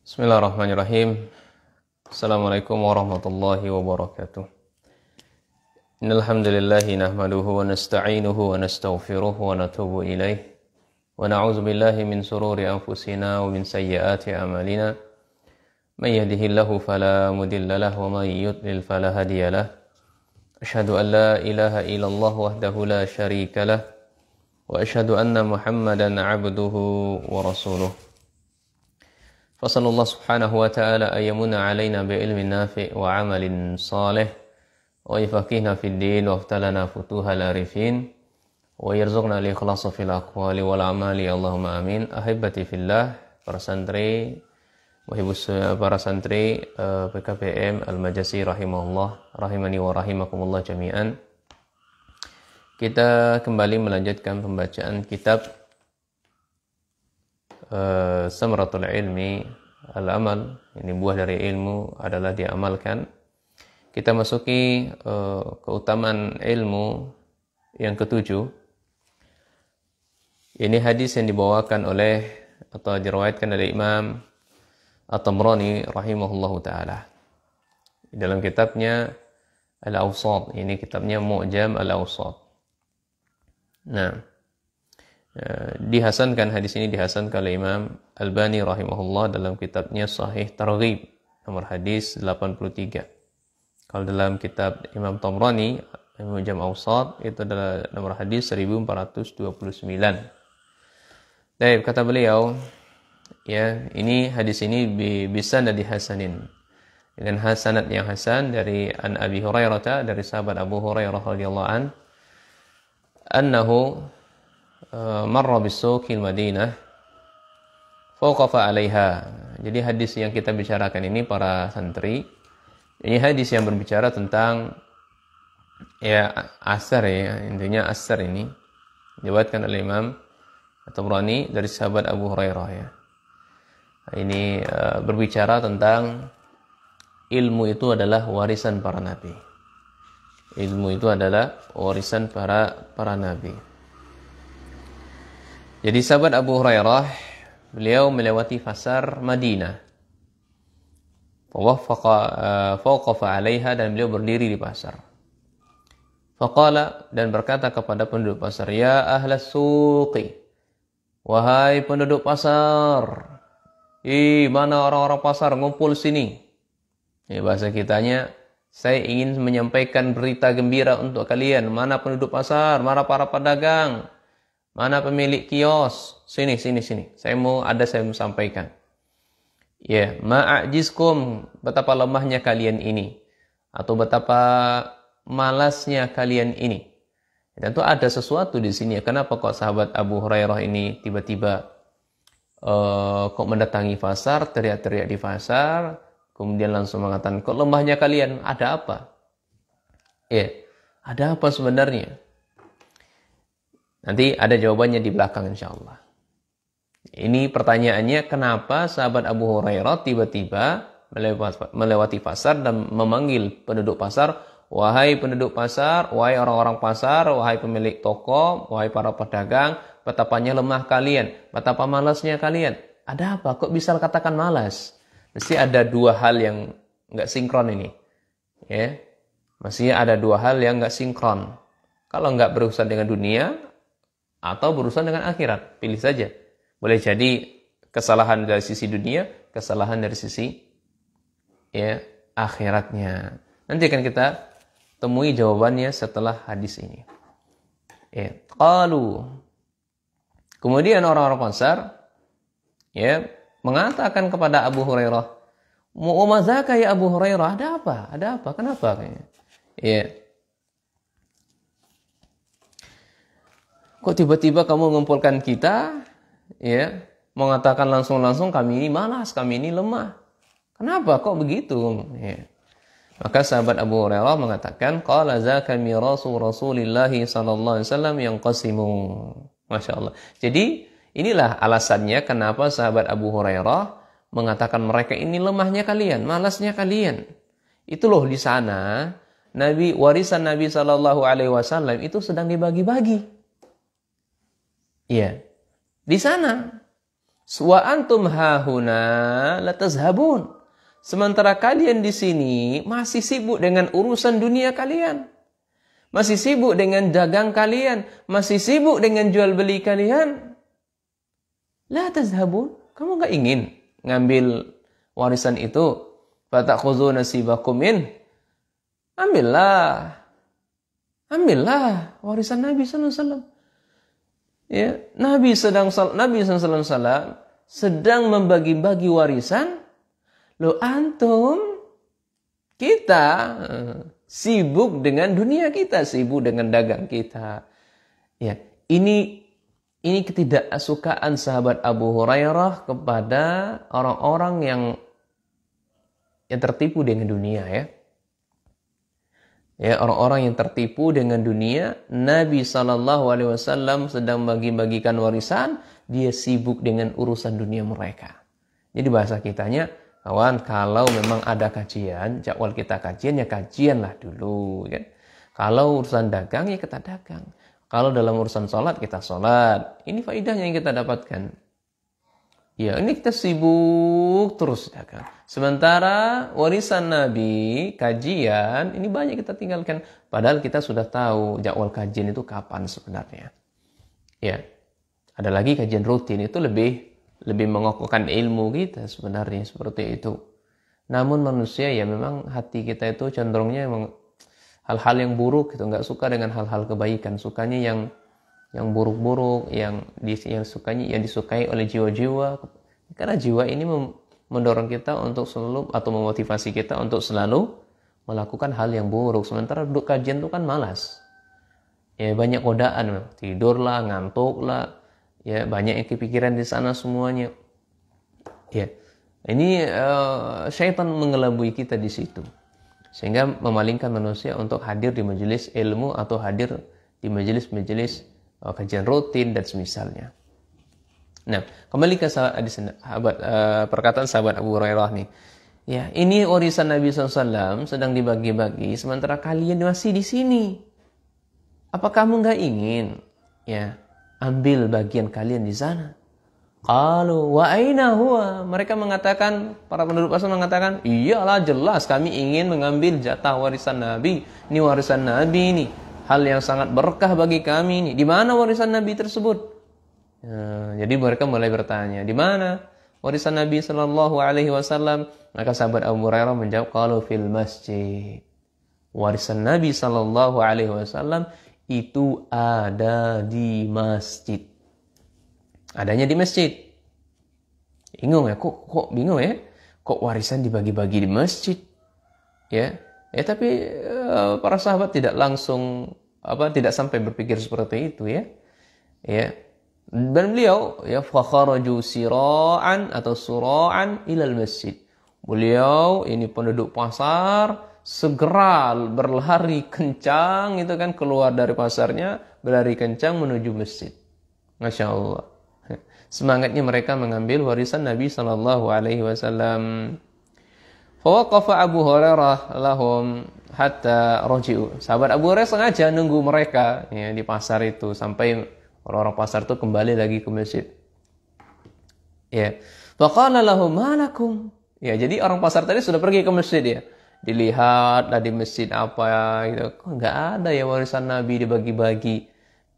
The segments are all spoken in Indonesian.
Bismillahirrahmanirrahim. Assalamualaikum warahmatullahi wabarakatuh. Innal hamdalillahi nahmaduhu wa nasta'inuhu wa nastaghfiruh wa natubu ilaih. Wa na'udzu billahi min sururi anfusina wa min sayyiati a'malina. May yahdihillahu fala mudilla lahu wa may yudlil fala hadiya lahu. Asyhadu an la ilaha illallah wahdahu la syarika lahu wa asyhadu anna Muhammadan 'abduhu wa rasuluh. Fasallallahu subhanahu wa ta'ala ayyamuna alaina bi'ilmin nafi' wa 'amalin salih wa yafaqihna fid din wa aftalana futuhal arifin wa yarzuqna al-ikhlasa fil aqwali wal a'mali Allahumma amin. Ahibati fillah, para santri PKPM Al-Majasi rahimahullah, rahimani wa rahimakumullah jami'an. Kita kembali melanjutkan pembacaan kitab Samratul Ilmi Al-Amal. Ini buah dari ilmu adalah diamalkan. Kita masuki keutamaan ilmu yang ketujuh. Ini hadis yang dibawakan oleh atau diriwayatkan oleh Imam At-Tabrani rahimahullahu taala dalam kitabnya Al-Awsat. Ini kitabnya Mu'jam Al-Awsat. Nah, dihasankan, hadis ini dihasankan oleh Imam Albani rahimahullah dalam kitabnya Sahih Targhib nomor hadis 83. Kalau dalam kitab Imam Tabrani Mu'jam Awsat itu adalah nomor hadis 1429. Baik, kata beliau, ya, ini hadis ini bisa dan dihasanin dengan hasanat yang hasan dari An Abi Hurairah, dari sahabat Abu Hurairah radhiyallahu an, annahu marra bisuqil Madinah fawqafa 'alaiha. Jadi hadis yang kita bicarakan ini para santri, ini hadis yang berbicara tentang ya asar, ya intinya asar ini diriwayatkan oleh Imam At-Tabrani dari sahabat Abu Hurairah, ya. Ini berbicara tentang ilmu itu adalah warisan para nabi. Ilmu itu adalah warisan para nabi. Jadi sahabat Abu Hurairah, beliau melewati pasar Madinah. Fawqafa 'alaiha, dan beliau berdiri di pasar. Faqala, dan berkata kepada penduduk pasar, ya ahlas suqi, wahai penduduk pasar. Mana orang-orang pasar, ngumpul sini. Ya, bahasa kitanya, saya ingin menyampaikan berita gembira untuk kalian. Mana penduduk pasar, mana para pedagang, mana pemilik kios, sini. Saya mau sampaikan. Ya, ma'ajizkum, betapa lemahnya kalian ini, atau betapa malasnya kalian ini. Dan itu ada sesuatu di sini. Kenapa kok sahabat Abu Hurairah ini tiba-tiba kok mendatangi pasar, teriak-teriak di pasar, kemudian langsung mengatakan, kok lemahnya kalian, ada apa? Ya, ada apa sebenarnya? Nanti ada jawabannya di belakang insyaallah. Ini pertanyaannya, kenapa sahabat Abu Hurairah tiba-tiba melewati pasar dan memanggil penduduk pasar, wahai penduduk pasar, wahai orang-orang pasar, wahai pemilik toko, wahai para pedagang, betapanya lemah kalian, betapa malasnya kalian. Ada apa? Kok bisa katakan malas? Mesti ada dua hal yang nggak sinkron ini. Ya, mesti ada dua hal yang nggak sinkron. Kalau nggak berurusan dengan dunia atau berurusan dengan akhirat, pilih saja. Boleh jadi kesalahan dari sisi dunia, kesalahan dari sisi ya akhiratnya. Nanti akan kita temui jawabannya setelah hadis ini. Ya, qalu. Kemudian orang-orang pasar ya mengatakan kepada Abu Hurairah, "Mu'mazaka ya Abu Hurairah, ada apa? Ada apa? Kenapa?" Ya. Kok tiba-tiba kamu mengumpulkan kita, ya, mengatakan langsung-langsung kami ini malas, kami ini lemah. Kenapa kok begitu? Ya. Maka sahabat Abu Hurairah mengatakan, qala zaka mirasu Rasulillah sallallahu alaihi wasallam yanqasimu. Masya Allah. Jadi inilah alasannya kenapa sahabat Abu Hurairah mengatakan mereka ini lemahnya kalian, malasnya kalian. Itu loh di sana warisan Nabi sallallahu alaihi wasallam itu sedang dibagi-bagi. Iya. Di sana Wa antum hahuna latazhabun. Sementara kalian di sini masih sibuk dengan urusan dunia kalian. Masih sibuk dengan dagang kalian. Masih sibuk dengan jual beli kalian. La tazhabun. Kamu nggak ingin ngambil warisan itu? Fatakhudhu nasibakum min. Ambillah. Ambillah warisan Nabi sallallahu alaihi wasallam. Ya, Nabi sallallahu alaihi wasallam sedang membagi-bagi warisan. Lo antum kita sibuk dengan dunia kita, sibuk dengan dagang kita. Ya, ini ketidaksukaan sahabat Abu Hurairah kepada orang-orang yang tertipu dengan dunia, ya. Ya, orang-orang yang tertipu dengan dunia. Nabi SAW sedang bagi-bagikan warisan, dia sibuk dengan urusan dunia mereka. Jadi bahasa kitanya, kawan, kalau memang ada kajian, jadwal kita kajian, ya kajianlah dulu, kan. Kalau urusan dagang, ya kita dagang. Kalau dalam urusan sholat, kita sholat. Ini faedahnya yang kita dapatkan. Ya, ini kita sibuk terus dagang. Sementara warisan Nabi, kajian, ini banyak kita tinggalkan. Padahal kita sudah tahu jadwal kajian itu kapan sebenarnya. Ya, ada lagi kajian rutin, itu lebih mengokohkan ilmu kita sebenarnya, seperti itu. Namun manusia ya memang hati kita itu cenderungnya memang hal-hal yang buruk gitu, nggak suka dengan hal-hal kebaikan, sukanya yang buruk-buruk, yang disukai oleh jiwa-jiwa. Karena jiwa ini mendorong kita untuk selalu, atau memotivasi kita untuk selalu melakukan hal yang buruk. Sementara duduk kajian itu kan malas. Ya, banyak godaan, tidurlah, ngantuklah. Ya, banyak yang kepikiran di sana semuanya. Ya, ini syaitan mengelabui kita di situ, sehingga memalingkan manusia untuk hadir di majelis ilmu atau hadir di majelis-majelis kajian rutin dan semisalnya. Nah, kembali ke perkataan sahabat Abu Hurairah nih. Ya, ini warisan Nabi SAW sedang dibagi-bagi, sementara kalian masih di sini. Apa kamu nggak ingin, ya, ambil bagian kalian di sana? Qalu wa aina huwa? Mereka mengatakan, para penduduk pasar mengatakan, iyalah jelas kami ingin mengambil jatah warisan Nabi. Ini warisan Nabi ini. Hal yang sangat berkah bagi kami ini. Di mana warisan Nabi tersebut? Jadi mereka mulai bertanya, di mana warisan Nabi Sallallahu Alaihi Wasallam? Maka sahabat Abu Hurairah menjawab, kalau fil masjid. Warisan Nabi Sallallahu Alaihi Wasallam itu ada di masjid. Adanya di masjid. Bingung ya? Kok bingung ya? Kok warisan dibagi-bagi di masjid? Ya, tapi para sahabat tidak langsung tidak sampai berpikir seperti itu, ya. Ya. Dan beliau ya fakharaju sira'an atau sura'an ilal masjid. Beliau ini penduduk pasar segera berlari kencang itu kan, keluar dari pasarnya berlari kencang menuju masjid. Masya Allah. Semangatnya mereka mengambil warisan Nabi sallallahu alaihi wasallam. Fawaqafa Abu Hurairah lahum hatta raji'u. Sahabat Abu Hurairah sengaja nunggu mereka ya di pasar itu sampai orang-orang pasar itu kembali lagi ke masjid. Ya. Faqala lahum ma lakum? Ya, jadi orang pasar tadi sudah pergi ke masjid ya. Dilihatlah di masjid apa gitu. Kok enggak ada ya warisan Nabi dibagi-bagi.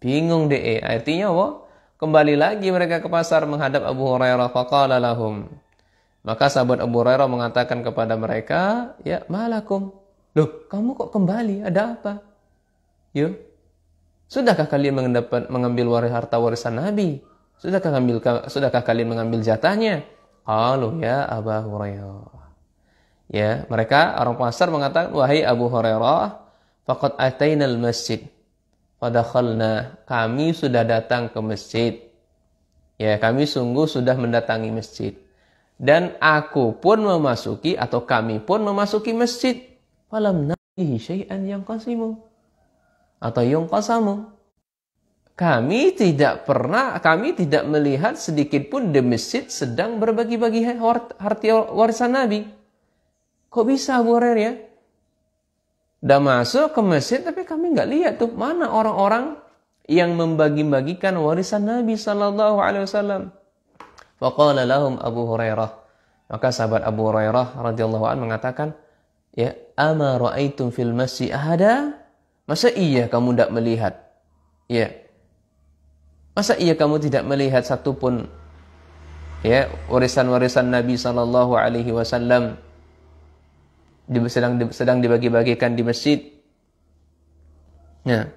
Bingung deh. Artinya apa? Kembali lagi mereka ke pasar menghadap Abu Hurairah. Faqala lahum. Maka sahabat Abu Hurairah mengatakan kepada mereka, ya malakum. Loh, kamu kok kembali? Ada apa? Yuk. Sudahkah kalian mengambil harta warisan Nabi? Sudahkah kalian mengambil jatahnya? Qalu ya Abu Hurairah. Ya, mereka orang pasar mengatakan, wahai Abu Hurairah, faqad atainal masjid. Fadakhalna, kami sudah datang ke masjid. Ya, kami sungguh sudah mendatangi masjid. Dan aku pun memasuki atau kami pun memasuki masjid. Falam nabihi syai'an yang qasimu atau yang qasamu. Kami tidak melihat sedikit pun di masjid sedang berbagi-bagi harta warisan Nabi. Kok bisa Abu Hurairah ya? Udah masuk ke masjid tapi kami nggak lihat tuh mana orang-orang yang membagi-bagikan warisan Nabi Sallallahu Alaihi Wasallam. Faqala lahum Abu Hurairah. Maka sahabat Abu Hurairah radhiyallahu anhu mengatakan, ya, ama ra'aitum fil masjid ahada? Masa iya kamu tidak melihat? Ya. Masa iya kamu tidak melihat satupun ya warisan-warisan Nabi sallallahu alaihi wasallam sedang dibagi-bagikan di masjid? Ya.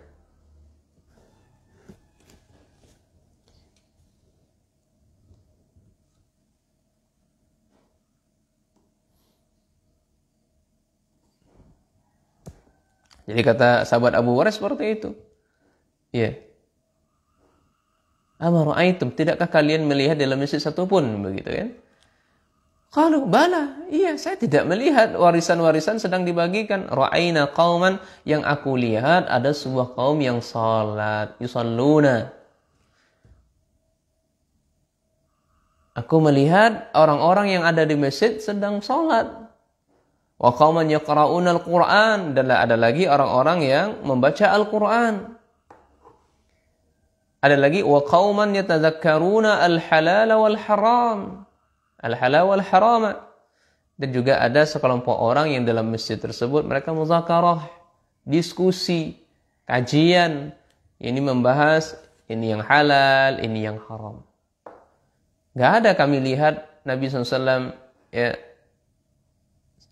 Jadi kata sahabat Abu Hurairah seperti itu. Ya. Ama ra'aitum, tidakkah kalian melihat dalam masjid satupun, begitu kan? Qalu bala, iya saya tidak melihat warisan-warisan sedang dibagikan. Ra'aina qauman, yang aku lihat ada sebuah kaum yang salat, yusalluna. Aku melihat orang-orang yang ada di masjid sedang salat. Wa qauman yaqra'una al-Qur'an, dan ada lagi orang-orang yang membaca Al-Qur'an. Ada lagi wa qauman yatadzakkaruna al-halal wal haram. Al-halal wal harama. Dan juga ada sekelompok orang yang dalam masjid tersebut mereka muzakarah, diskusi, kajian. Ini membahas ini yang halal, ini yang haram. Gak ada kami lihat Nabi SAW ya,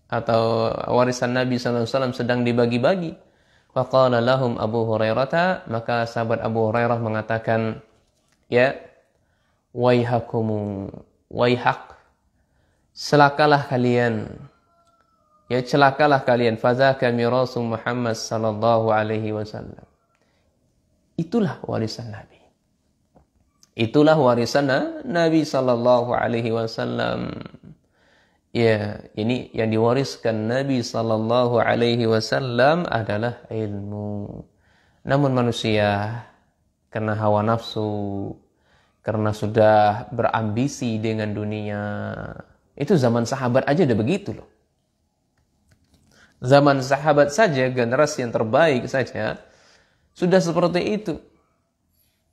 atau warisan Nabi SAW sedang dibagi-bagi. Faqala lahum Abu Hurairah, maka sahabat Abu Hurairah mengatakan, ya, waihakumu, waihak, celakalah kalian, ya celakalah kalian, fadzaka mirasu Muhammad sallallahu alaihi wasallam. Itulah warisan Nabi. Itulah warisan Nabi sallallahu alaihi wasallam. Ya, ini yang diwariskan Nabi sallallahu alaihi wasallam adalah ilmu. Namun manusia karena hawa nafsu, karena sudah berambisi dengan dunia. Itu zaman sahabat aja udah begitu loh. Zaman sahabat saja, generasi yang terbaik saja sudah seperti itu.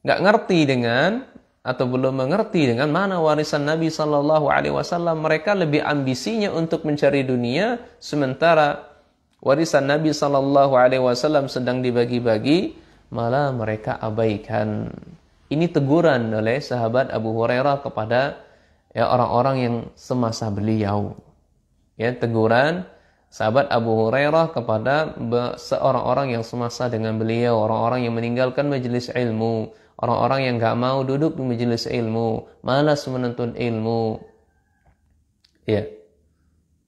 Nggak ngerti dengan atau belum mengerti dengan mana warisan Nabi sallallahu alaihi wasallam. Mereka lebih ambisinya untuk mencari dunia, sementara warisan Nabi sallallahu alaihi wasallam sedang dibagi-bagi, malah mereka abaikan. Ini teguran oleh sahabat Abu Hurairah kepada ya orang-orang yang semasa beliau. Ya, teguran sahabat Abu Hurairah kepada seorang-orang yang semasa dengan beliau, orang-orang yang meninggalkan majelis ilmu, orang-orang yang gak mau duduk di majelis ilmu, malas menuntut ilmu. Ya.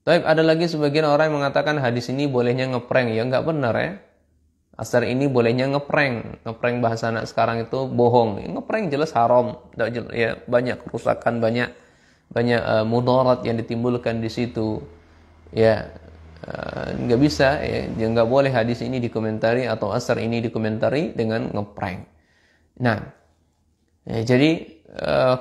Tapi ada lagi sebagian orang yang mengatakan hadis ini bolehnya ngeprank. Ya nggak benar ya. Asar ini bolehnya ngeprank. Ngeprank bahasa anak sekarang itu bohong. Ngeprank jelas haram. Ya, banyak kerusakan, banyak mudarat yang ditimbulkan di situ. Ya, nggak bisa. Ya, nggak boleh hadis ini dikomentari atau asar ini dikomentari dengan ngeprank. Nah, ya, jadi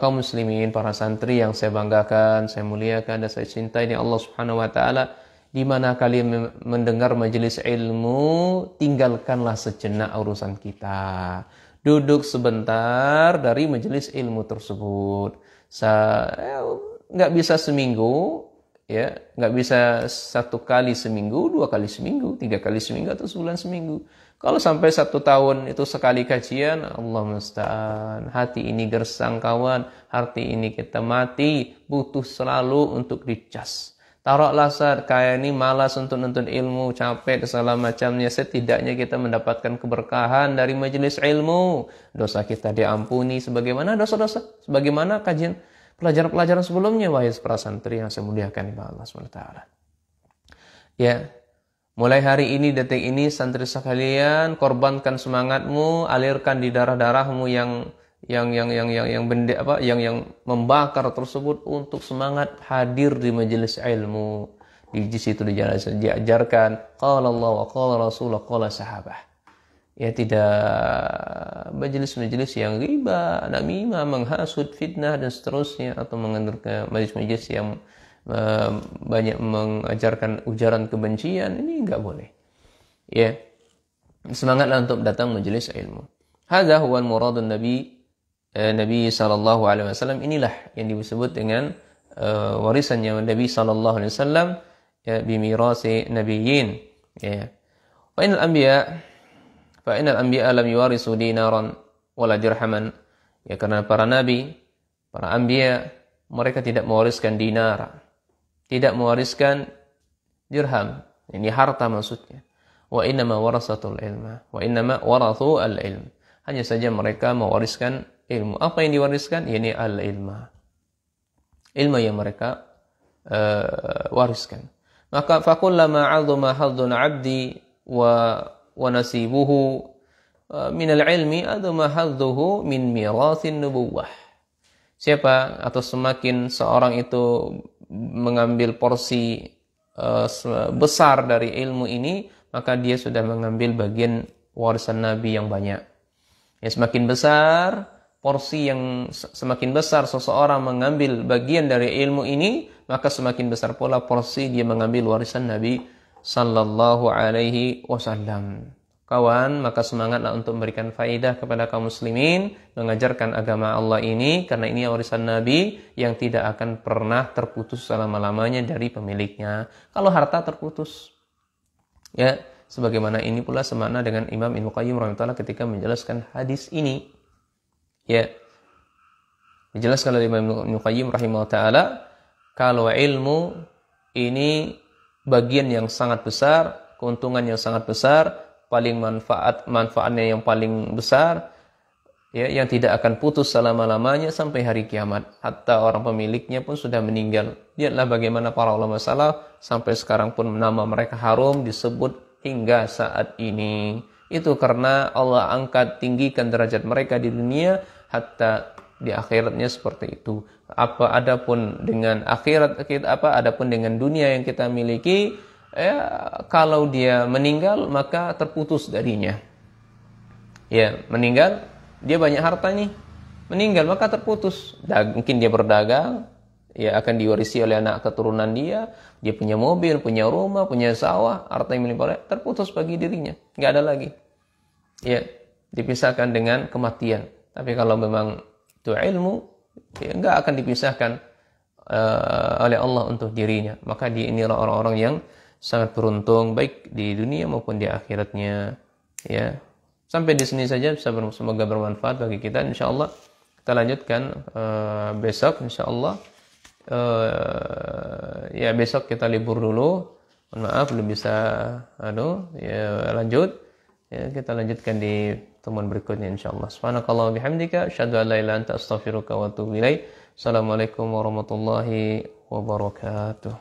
kaum muslimin, para santri yang saya banggakan, saya muliakan dan saya cintai ini Allah Subhanahu wa taala, di mana kalian mendengar majelis ilmu, tinggalkanlah sejenak urusan kita. Duduk sebentar dari majelis ilmu tersebut. Nggak bisa seminggu, ya, nggak bisa 1 kali seminggu, 2 kali seminggu, 3 kali seminggu atau sebulan seminggu. Kalau sampai 1 tahun itu sekali kajian, Allah musta'an. Hati ini gersang kawan, hati ini kita mati, butuh selalu untuk dicas. Taruhlah saat kayak ini malas untuk nuntut ilmu, capek segala macamnya, setidaknya kita mendapatkan keberkahan dari majelis ilmu. Dosa kita diampuni sebagaimana dosa-dosa, sebagaimana kajian pelajaran-pelajaran sebelumnya, wahai para santri yang saya muliakan oleh Allah SWT. Ya. Mulai hari ini, detik ini, santri sekalian, korbankan semangatmu, alirkan di darah-darahmu yang membakar tersebut untuk semangat hadir di majelis ilmu. Di situ diajarkan qala Allah wa qala Rasulullah qala sahabah. Ya, tidak majelis-majelis yang riba, namimah, menghasut, fitnah dan seterusnya, atau mengandalkan majelis-majelis yang banyak mengajarkan ujaran kebencian. Ini enggak boleh. Ya. Semangatlah untuk datang majelis ilmu. Hadza huwa muradun Nabi Nabi sallallahu alaihi wasallam, inilah yang disebut dengan warisannya Nabi sallallahu alaihi wasallam, ya, bimirasi nabiyyin, ya. Fa innal anbiya lam yuwarisu dinaran wala dirhaman, ya, karena para nabi, para anbiya, mereka tidak mewariskan dinar, tidak mewariskan dirham, ini harta maksudnya. Wa innama warasatul ilma, wa innama warathu al-ilm. Hanya saja mereka mewariskan ilmu. Apa yang diwariskan? Ini al-ilma. Ilmu yang mereka wariskan. Maka fakullama 'azama hadzun 'abdi wa nasibuhu min al-ilmi 'azama hadzuhu min mirathin nubuwah. Siapa atau semakin seorang itu mengambil porsi besar dari ilmu ini, maka dia sudah mengambil bagian warisan Nabi yang banyak. Ya, semakin besar porsi yang semakin besar seseorang mengambil bagian dari ilmu ini, maka semakin besar pula porsi dia mengambil warisan Nabi sallallahu alaihi wasallam. Kawan, maka semangatlah untuk memberikan faidah kepada kaum muslimin, mengajarkan agama Allah ini, karena ini warisan Nabi yang tidak akan pernah terputus selama-lamanya dari pemiliknya. Kalau harta terputus, ya, sebagaimana ini pula semakna dengan Imam Ibnu Qayyim rahimahullah ketika menjelaskan hadis ini. Ya, dijelaskan oleh Imam Ibnu Qayyim rahimahullah, kalau ilmu ini bagian yang sangat besar, keuntungan yang sangat besar, paling manfaatnya yang paling besar, ya, yang tidak akan putus selama-lamanya sampai hari kiamat. Hatta orang pemiliknya pun sudah meninggal. Lihatlah bagaimana para ulama salaf sampai sekarang pun nama mereka harum disebut hingga saat ini. Itu karena Allah angkat tinggikan derajat mereka di dunia, hatta di akhiratnya seperti itu. Adapun dengan akhirat kita, adapun dengan dunia yang kita miliki, ya, kalau dia meninggal maka terputus darinya. Ya, meninggal, dia banyak harta nih, meninggal maka terputus. Mungkin dia berdagang, ya, akan diwarisi oleh anak keturunan dia punya mobil, punya rumah, punya sawah, harta yang milik terputus bagi dirinya, nggak ada lagi. Ya, dipisahkan dengan kematian. Tapi kalau memang itu ilmu, ya, nggak akan dipisahkan oleh Allah untuk dirinya. Maka inilah orang-orang yang sangat beruntung baik di dunia maupun di akhiratnya. Ya, sampai di sini saja, semoga bermanfaat bagi kita. Insyaallah kita lanjutkan besok insyaallah. Ya, besok kita libur dulu. Mohon maaf belum bisa ya, lanjut. Ya, kita lanjutkan di pertemuan berikutnya insyaallah. Subhanakallah bihamdika asyhadu an la ilaha illa anta astaghfiruka wa atubu ilaik. Assalamualaikum warahmatullahi wabarakatuh.